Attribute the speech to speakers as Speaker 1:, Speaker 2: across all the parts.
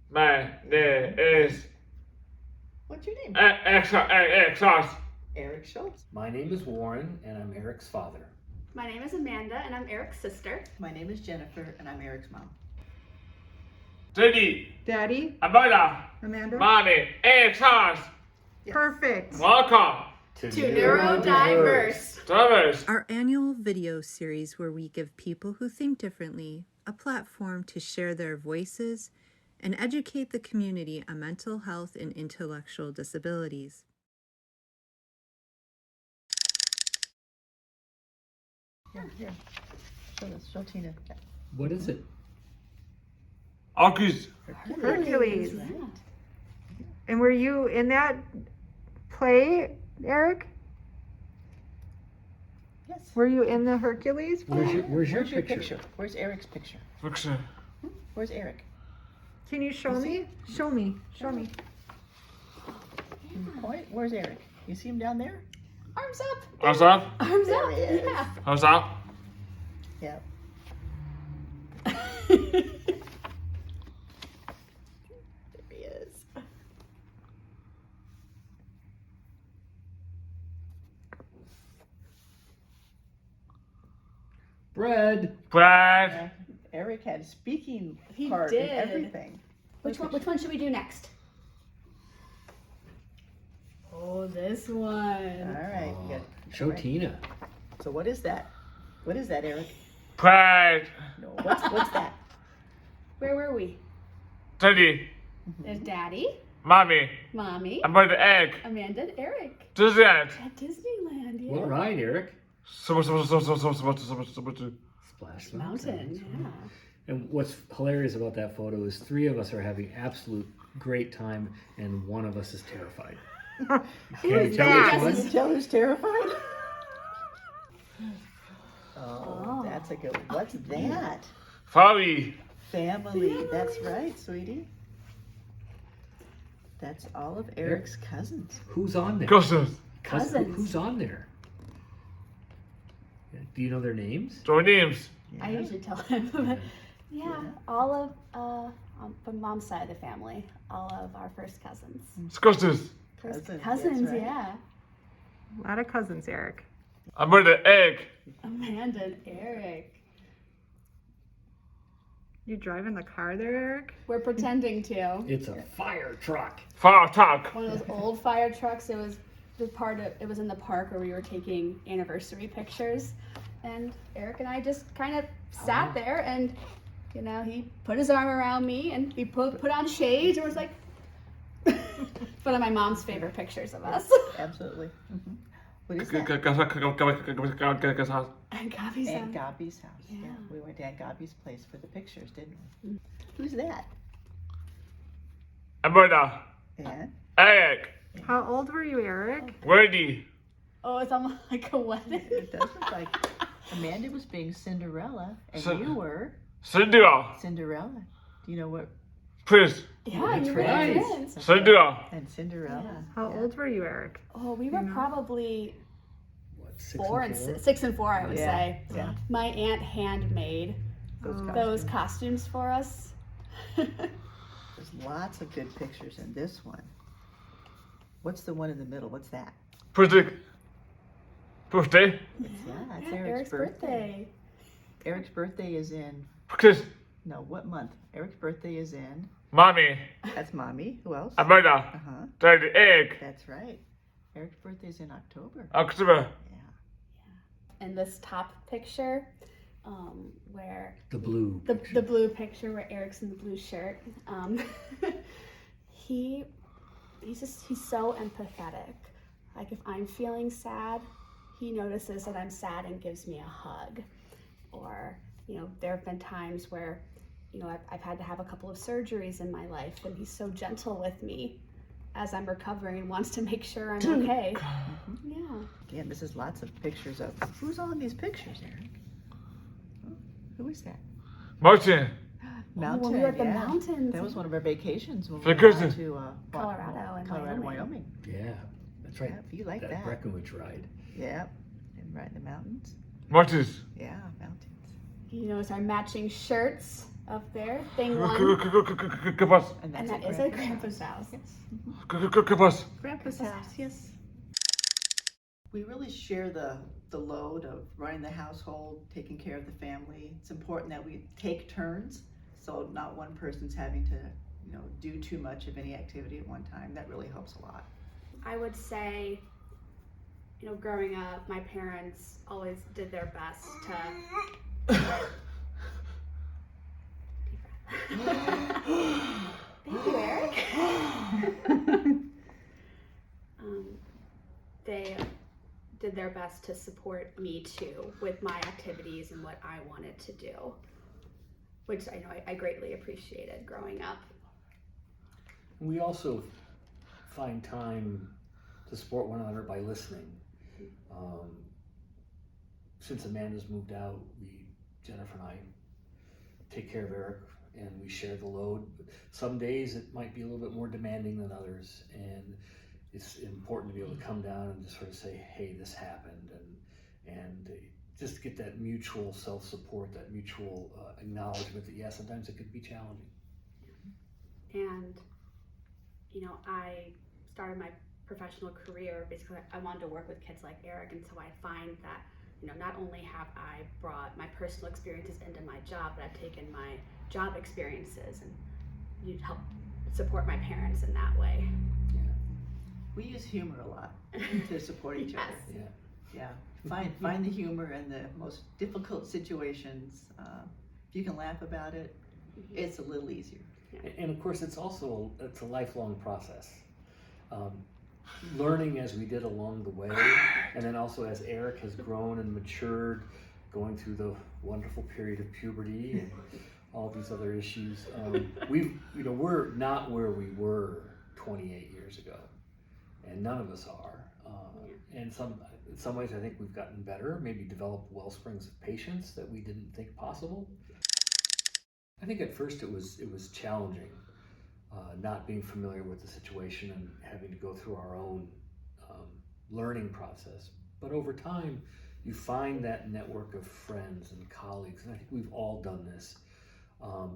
Speaker 1: My name is
Speaker 2: What's your name?
Speaker 1: Erich
Speaker 2: Schultz.
Speaker 3: My name is Warren, and I'm Erich's father.
Speaker 4: My name is Amanda, and I'm Eric's sister.
Speaker 2: My name is Jennifer, and I'm Erich's mom.
Speaker 1: Daddy,
Speaker 5: Amanda,
Speaker 1: Amanda.
Speaker 5: Mommy, Yes.
Speaker 1: Perfect.
Speaker 5: Welcome
Speaker 4: To NeurodiVERSED.
Speaker 5: Diverse.
Speaker 6: Our annual video series where we give people who think differently a platform to share their voices and educate the community on mental health and intellectual disabilities.
Speaker 2: Here. Show Tina.
Speaker 3: What is it?
Speaker 5: August.
Speaker 1: Hercules.
Speaker 4: Yeah.
Speaker 1: And were you in that play, Erich?
Speaker 2: Yes.
Speaker 1: Were you in the Hercules play?
Speaker 3: Where's your picture?
Speaker 2: Where's Eric's picture?
Speaker 5: Picture.
Speaker 2: Where's Erich?
Speaker 1: Can you show me? Show me. Show me.
Speaker 2: Can you point? Where's Erich? You see him down there?
Speaker 4: Arms up.
Speaker 5: How's up?
Speaker 4: Arms
Speaker 2: There
Speaker 4: up.
Speaker 2: he is.
Speaker 4: Yeah.
Speaker 5: How's up?
Speaker 2: Yeah. There he is.
Speaker 3: Bread.
Speaker 5: Brad.
Speaker 2: Erich had a speaking
Speaker 4: He
Speaker 2: part
Speaker 4: did.
Speaker 2: and everything.
Speaker 4: Which one should we do next? Oh, this
Speaker 2: All
Speaker 4: one.
Speaker 2: right. You got,
Speaker 3: Show
Speaker 2: right.
Speaker 3: Tina.
Speaker 2: So what is that? What is that, Erich?
Speaker 5: Brad.
Speaker 2: No. What's that?
Speaker 4: Where were we?
Speaker 5: Daddy.
Speaker 4: There's Daddy,
Speaker 5: Mommy.
Speaker 4: Mommy,
Speaker 5: Amanda, Egg.
Speaker 4: Amanda, and Eric
Speaker 5: Does that?
Speaker 4: at Disneyland. Yeah.
Speaker 3: What ride, Erich?
Speaker 5: So.
Speaker 3: Splash
Speaker 4: Mountain. Yeah.
Speaker 3: And what's hilarious about that photo is three of us are having absolute great time, and one of us is terrified. Can you tell
Speaker 1: that?
Speaker 3: which
Speaker 2: Can
Speaker 3: one?
Speaker 2: you tell who's terrified? Oh, that's a good one. What's that?
Speaker 5: Fabi.
Speaker 2: Family. That's right, sweetie. That's all of Erich's cousins.
Speaker 3: Who's on there?
Speaker 5: Cousins.
Speaker 4: Cousins.
Speaker 3: Who's on there? Do you know their names?
Speaker 5: Join names.
Speaker 2: Yeah.
Speaker 4: I usually tell him. But yeah, all of from mom's side of the family, all of our first cousins.
Speaker 5: Cousins.
Speaker 4: First
Speaker 2: Cousins,
Speaker 4: cousins,
Speaker 2: that's right.
Speaker 4: yeah.
Speaker 1: A lot of cousins, Erich.
Speaker 5: Amanda, Egg.
Speaker 4: Amanda and Eric.
Speaker 1: You driving the car there, Erich?
Speaker 4: We're pretending to.
Speaker 3: It's a fire truck.
Speaker 5: Fire talk.
Speaker 4: One of those old fire trucks. It was it was in the park where we were taking anniversary pictures, and Eric and I just kind of sat there, and he put his arm around me, and he put on shades, and was like, one of my mom's favorite pictures of us.
Speaker 2: Absolutely. Mm-hmm. What is that?
Speaker 4: And Gabby's
Speaker 2: Aunt Gabi's house. Yeah.
Speaker 4: Yeah.
Speaker 2: We went to Aunt Gabi's place for the pictures, didn't we? Who's that?
Speaker 5: Amanda,
Speaker 2: And
Speaker 5: Egg.
Speaker 1: How old were you, Erich?
Speaker 5: Ready.
Speaker 4: Oh, it's almost like a wedding.
Speaker 2: it does look like Amanda was being Cinderella, and you were
Speaker 5: Cinderella.
Speaker 2: Cinderella. Do you know what?
Speaker 5: Prince.
Speaker 4: Yeah,
Speaker 3: That's
Speaker 4: you were
Speaker 3: right.
Speaker 4: twins.
Speaker 5: Cinderella.
Speaker 2: And Cinderella.
Speaker 1: How
Speaker 2: Yeah.
Speaker 1: old were you, Erich?
Speaker 4: Oh, we were probably
Speaker 3: What,
Speaker 4: 6 and 4, I would
Speaker 2: Yeah.
Speaker 4: say.
Speaker 2: Yeah.
Speaker 4: My aunt handmade
Speaker 2: Those
Speaker 1: Oh.
Speaker 4: those
Speaker 2: costumes.
Speaker 4: costumes for us.
Speaker 2: There's lots of good pictures in this one. What's the one in the middle? What's that?
Speaker 5: Birthday.
Speaker 2: It's
Speaker 4: Yeah,
Speaker 2: Eric's birthday. Eric's birthday is in,
Speaker 5: Kiss.
Speaker 2: no, what month? Eric's birthday is in,
Speaker 5: Mommy.
Speaker 2: that's Mommy. Who else?
Speaker 5: Amanda.
Speaker 2: Uh-huh.
Speaker 5: Daddy, Egg.
Speaker 2: That's right. Eric's birthday is in October.
Speaker 5: October.
Speaker 2: Yeah.
Speaker 4: And this top picture, where
Speaker 3: The blue.
Speaker 4: the blue picture where Eric's in the blue shirt, he's so empathetic. Like if I'm feeling sad, he notices that I'm sad and gives me a hug. Or, there have been times where, I've had to have a couple of surgeries in my life, and he's so gentle with me as I'm recovering and wants to make sure I'm okay. Yeah.
Speaker 2: Again, this is lots of pictures of, who's all in these pictures, Eric? Who is that?
Speaker 5: Martin.
Speaker 2: Mountain,
Speaker 4: when we were at the
Speaker 2: yeah.
Speaker 4: mountains.
Speaker 2: That was one of our vacations when we
Speaker 5: Vacation.
Speaker 2: went to
Speaker 4: Colorado and
Speaker 2: Colorado,
Speaker 4: Wyoming.
Speaker 2: Wyoming.
Speaker 3: Yeah, that's right.
Speaker 2: Yeah, you like that.
Speaker 3: Breckenridge ride.
Speaker 2: Yeah, and right in the mountains.
Speaker 5: Martins.
Speaker 2: Yeah, mountains.
Speaker 4: It's our matching shirts up there. Thing one,
Speaker 5: Kapaz.
Speaker 2: And
Speaker 4: and
Speaker 2: that's
Speaker 4: that is at Grandpa's house.
Speaker 5: Kapaz.
Speaker 4: Grandpa's house, yes.
Speaker 2: We really share the load of running the household, taking care of the family. It's important that we take turns, so not one person's having to, do too much of any activity at one time. That really helps a lot.
Speaker 4: I would say, growing up, my parents always did their best to. Thank you, Eric. They did their best to support me too with my activities and what I wanted to do, which I know I greatly appreciated growing up.
Speaker 3: We also find time to support one another by listening. Since Amanda's moved out, Jennifer and I take care of Eric and we share the load. Some days it might be a little bit more demanding than others, and it's important to be able to come down and just sort of say, hey, this happened, and just get that mutual self-support, that mutual acknowledgement that, yeah, sometimes it could be challenging.
Speaker 4: And, I started my professional career, basically I wanted to work with kids like Eric, and so I find that, not only have I brought my personal experiences into my job, but I've taken my job experiences and you help support my parents in that way.
Speaker 2: We use humor a lot to support each
Speaker 4: Yes.
Speaker 2: other. Yeah. Find the humor in the most difficult situations. If you can laugh about it, it's a little easier.
Speaker 3: And of course, it's a lifelong process. Learning as we did along the way, and then also as Eric has grown and matured, going through the wonderful period of puberty and all these other issues. We're not where we were 28 years ago, and none of us are. And in some ways, I think we've gotten better, maybe developed well springs of patience that we didn't think possible. I think at first it was challenging, not being familiar with the situation and having to go through our own learning process. But over time, you find that network of friends and colleagues, and I think we've all done this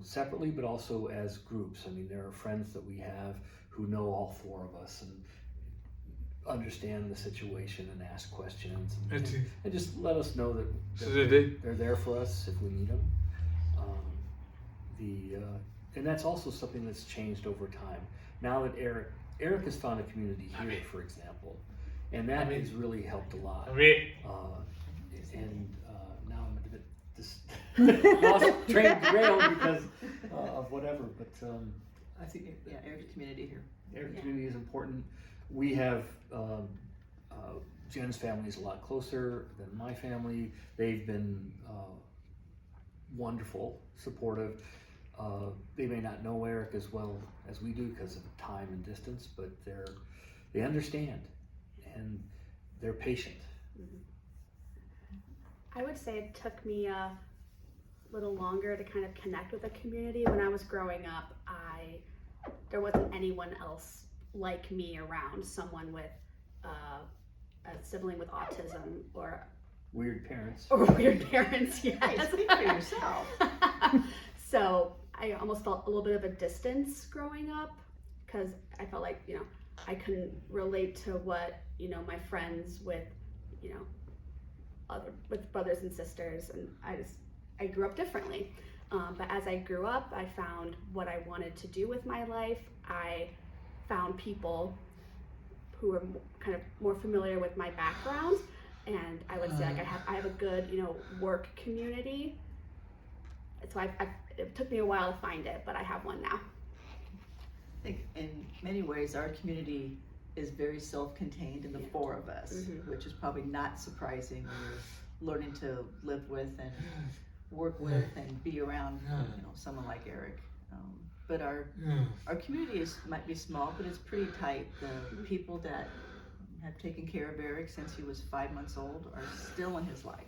Speaker 3: separately, but also as groups. I mean, there are friends that we have who know all four of us and understand the situation and ask questions and just let us know that they're there for us if we need them. And that's also something that's changed over time. Now that Eric has found a community here, for example, and that has really helped a lot. Now I'm a bit lost train of rail because of whatever, but
Speaker 2: I think, Eric's community here.
Speaker 3: Eric's community is important. We have Jen's family is a lot closer than my family. They've been wonderful, supportive. They may not know Eric as well as we do because of time and distance, but they understand and they're patient.
Speaker 4: I would say it took me a little longer to kind of connect with the community. When I was growing up, there wasn't anyone else like me around, someone with a sibling with autism or
Speaker 3: Weird parents.
Speaker 4: Yes.
Speaker 2: Hey, speak for yourself.
Speaker 4: So I almost felt a little bit of a distance growing up because I felt like, I couldn't relate to what, my friends with, with brothers and sisters, and I grew up differently. But as I grew up, I found what I wanted to do with my life. I found people who were kind of more familiar with my background, and I would say I have a good, work community. So it took me a while to find it, but I have one now.
Speaker 2: I think in many ways our community is very self-contained in the four of us, which is probably not surprising when you're learning to live with and work with and be around someone like Eric. But our community might be small, but it's pretty tight. The people that have taken care of Eric since he was 5 months old are still in his life.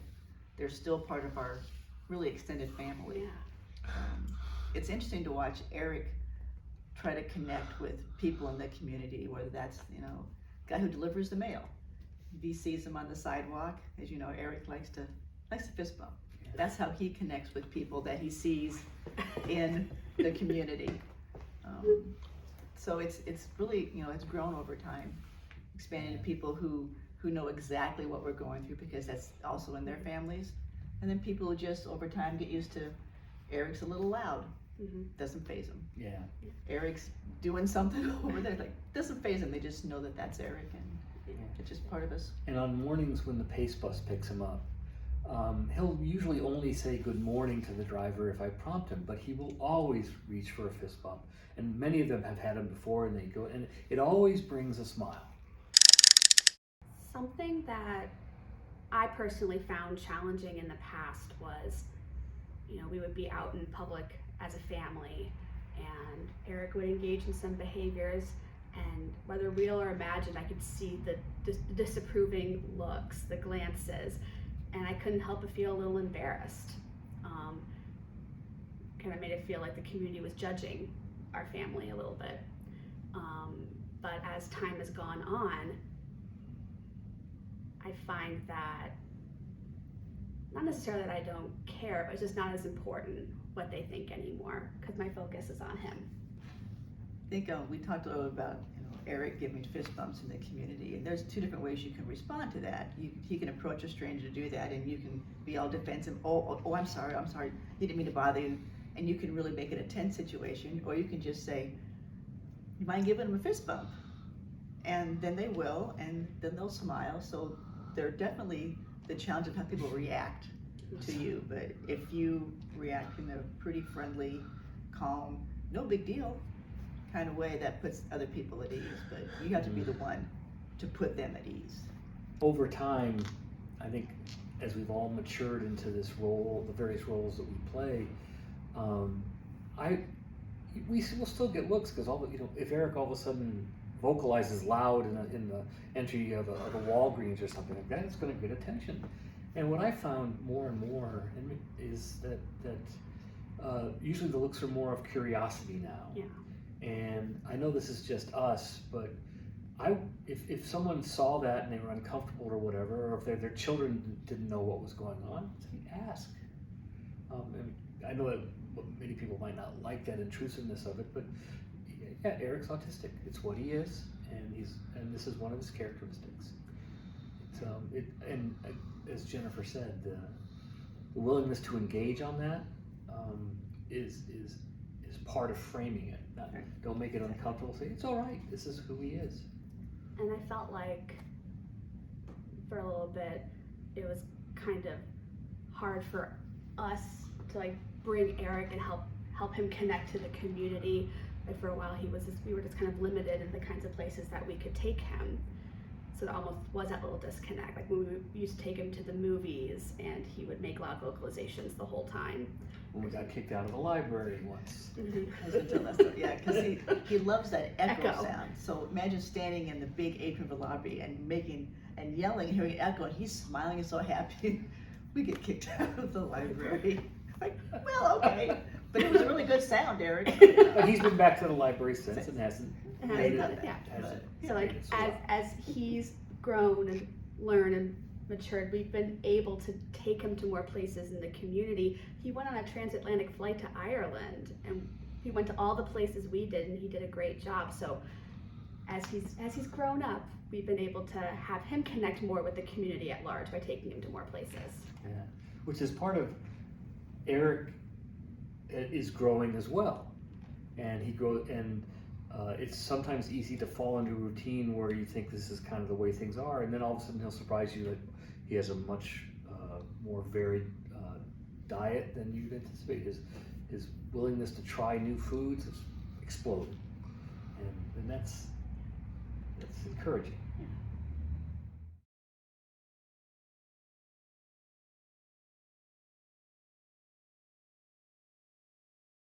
Speaker 2: They're still part of our really extended family. It's interesting to watch Eric try to connect with people in the community, whether that's guy who delivers the mail. If he sees him on the sidewalk, as you know, Eric likes to fist bump. That's how he connects with people that he sees in the community. So it's really, it's grown over time, expanding to people who know exactly what we're going through because that's also in their families. And then people who just over time get used to Eric's a little loud, doesn't faze them.
Speaker 3: Yeah.
Speaker 2: Eric's doing something over there, like doesn't faze them. They just know that that's Eric, and it's just part of us.
Speaker 3: And on mornings when the pace bus picks him up, he'll usually only say good morning to the driver if I prompt him, but he will always reach for a fist bump. And many of them have had him before, and they go, and it always brings a smile.
Speaker 4: Something that I personally found challenging in the past was, we would be out in public as a family, and Erich would engage in some behaviors, and whether real or imagined, I could see the disapproving looks, the glances, and I couldn't help but feel a little embarrassed. Kind of made it feel like the community was judging our family a little bit. But as time has gone on, I find that not necessarily that I don't care, but it's just not as important what they think anymore because my focus is on him.
Speaker 2: I think we talked a little about Erich giving fist bumps in the community, and there's two different ways you can respond to that. He can approach a stranger to do that, and you can be all defensive. Oh, I'm sorry, he didn't mean to bother you, and you can really make it a tense situation, or you can just say, you mind giving him a fist bump? And then they will, and then they'll smile. So they're definitely the challenge of how people react to you, but if you react in a pretty friendly, calm, no big deal kind of way, that puts other people at ease, but you have to be the one to put them at ease. Over
Speaker 3: time, I think as we've all matured into this role, the various roles that we play, we will still get looks because if Erich all of a sudden vocalizes loud in the entry of a Walgreens or something like that, it's going to get attention. And what I found more and more is that usually the looks are more of curiosity now.
Speaker 4: Yeah.
Speaker 3: And I know this is just us, but if someone saw that and they were uncomfortable or whatever, or if their children didn't know what was going on, ask. And I know that many people might not like that intrusiveness of it, but yeah, Erich's autistic. It's what he is, and this is one of his characteristics. And as Jennifer said, the willingness to engage on that is part of framing it. Don't make it uncomfortable. Say it's all right. This is who he is.
Speaker 4: And I felt like for a little bit, it was kind of hard for us to bring Erich and help him connect to the community. Like for a while, we were just kind of limited in the kinds of places that we could take him. So there almost was that little disconnect. Like when we used to take him to the movies, and he would make loud vocalizations the whole time.
Speaker 3: When we got kicked out of the library once.
Speaker 2: I was going to tell that story, yeah, because he loves that echo sound. So imagine standing in the big atrium of the lobby and yelling, hearing echo, and he's smiling and so happy. We get kicked out of the library. Like, well, okay, but it was a really good sound, Erich.
Speaker 3: But he's been back to the library since and hasn't.
Speaker 4: So as he's grown and learned and matured, we've been able to take him to more places in the community. He went on a transatlantic flight to Ireland, and he went to all the places we did, and he did a great job. So as he's grown up, we've been able to have him connect more with the community at large by taking him to more places.
Speaker 3: Yeah, which is part of Erich is growing as well, and it's sometimes easy to fall into a routine where you think this is kind of the way things are, and then all of a sudden he'll surprise you that he has a much more varied diet than you'd anticipate. His willingness to try new foods has exploded, and that's encouraging.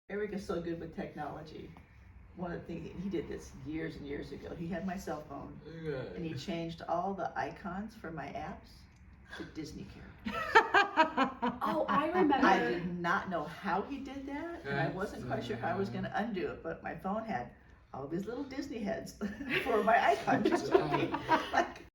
Speaker 2: Erich is so good with technology. One of the things, he did this years and years ago. He had my cell phone, and he changed all the icons for my apps to Disney characters.
Speaker 4: Oh, I remember.
Speaker 2: I did not know how he did that, and I wasn't quite sure how I was going to undo it, but my phone had all these little Disney heads for my icons. Like,